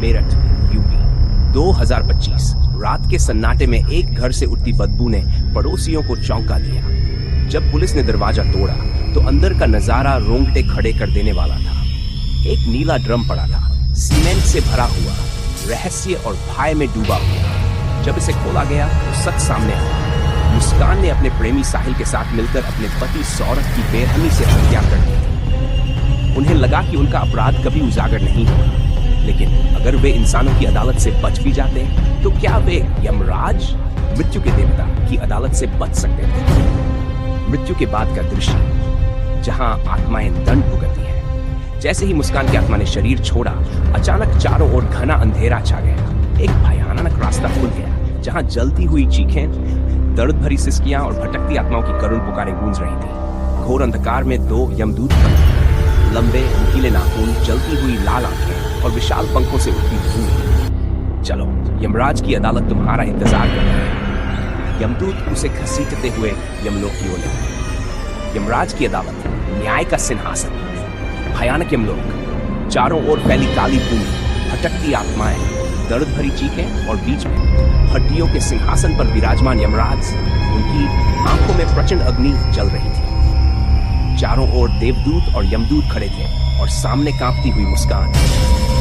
Meerut, UP. 2025 रात के सन्नाटे में एक घर से उठती बदबू ने पड़ोसियों को चौंका दिया। जब पुलिस ने दरवाजा तोड़ा तो अंदर का नजारा रोंगटे खड़े कर देने वाला था। एक नीला ड्रम पड़ा था, सीमेंट से भरा हुआ, रहस्य और भय में डूबा हुआ। जब इसे खोला गया तो सच सामने आया। मुस्कान ने अपने प्रेमी साहिल के साथ मिलकर अपने पति सौरभ की बेरहमी से हत्या कर दी थी। उन्हें लगा कि उनका अपराध कभी उजागर नहीं होगा, लेकिन अगर वे इंसानों की अदालत से बच भी जाते तो क्या वे यमराज, मृत्यु के देवता की अदालत से बच सकते थे? मृत्यु के बाद का दृश्य, जहां आत्माएं दंड भुगतती है। जैसे ही मुस्कान की आत्मा ने शरीर छोड़ा, अचानक चारों ओर घना अंधेरा छा गया। एक भयानक रास्ता खुल गया, जहां जलती हुई चीखें, दर्द भरी सिसकियां और भटकती आत्माओं की करुण पुकारें गूंज रही थी। घोर अंधकार में दो यमदूत खड़े, लंबे नुकीले नाखून, जलती हुई लाल आंखें और विशाल पंखों से उठती धूल। चलो, यमराज की अदालत तुम्हारा इंतजार कर रही है। यमदूत उसे घसीटते हुए यमलोक की ओर ले गए। यमराज की अदालत, न्याय का सिंहासन, भयानक यमलोक, चारों ओर फैली काली भूमि, भटकती आत्माएं, दर्द भरी चीखें और बीच में हड्डियों के सिंहासन पर विराजमान यमराज। उनकी आंखों में प्रचंड अग्नि जल रही थी। चारों ओर देवदूत और यमदूत खड़े थे और सामने कांपती हुई मुस्कान।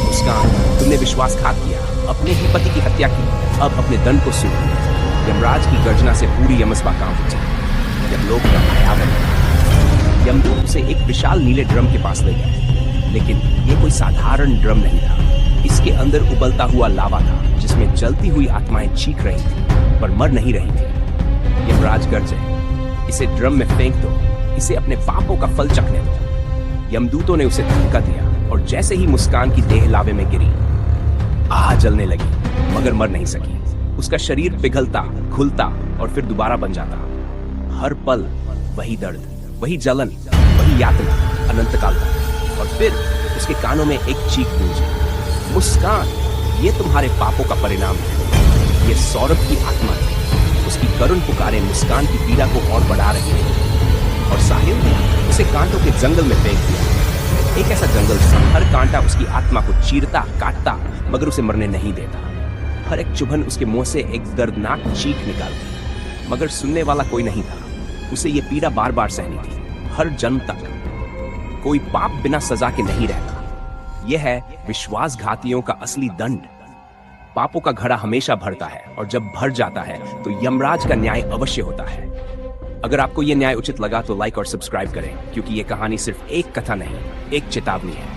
मुस्कान, तुमने विश्वासघात किया, अपने ही पति की हत्या की, अब अपने दंड को सुनो। यमराज की गर्जना से पूरी यमसभा कांप उठी। यमलोक का भयावह। यमदूत उसे एक विशाल नीले ड्रम के पास ले गए, लेकिन ये कोई साधारण ड्रम नहीं था। इसके अंदर उबलता हुआ लावा था, जिसमें जलती हुई आत्माएं चीख रही थी पर मर नहीं रही थी। यमराज गरजे, इसे ड्रम में फेंक दो, इसे अपने पापों का फल चखने दो। यमदूतों ने उसे धक्का दिया और जैसे ही मुस्कान की देह लावे में गिरी, आह जलने लगी, मगर मर नहीं सकी। उसका शरीर पिघलता, खुलता और फिर दोबारा बन जाता। हर पल वही दर्द, वही जलन, वही यातना, अनंत काल तक। और फिर उसके कानों में एक चीख गूंजी, मुस्कान, ये तुम्हारे पापों का परिणाम है। ये सौरभ की आत्मा थी। उसकी करुण पुकारें मुस्कान की पीड़ा को और बढ़ा रही थी। और साहिल ने उसे कांटों के जंगल में फेंक दिया। एक ऐसा जंगल था, हर कांटा उसकी आत्मा को चीरता, काटता, मगर उसे मरने नहीं देता। हर एक चुभन उसके मुंह से एक दर्दनाक चीख निकालती, मगर सुनने वाला कोई नहीं था। उसे ये पीड़ा बार बार सहनी थी, हर जन्म तक। कोई पाप बिना सजा के नहीं रहता। यह है विश्वासघातियों का असली दंड। पापों का घड़ा हमेशा भरता है, और जब भर जाता है तो यमराज का न्याय अवश्य होता है। अगर आपको यह न्याय उचित लगा तो लाइक और सब्सक्राइब करें, क्योंकि यह कहानी सिर्फ एक कथा नहीं, एक चेतावनी है।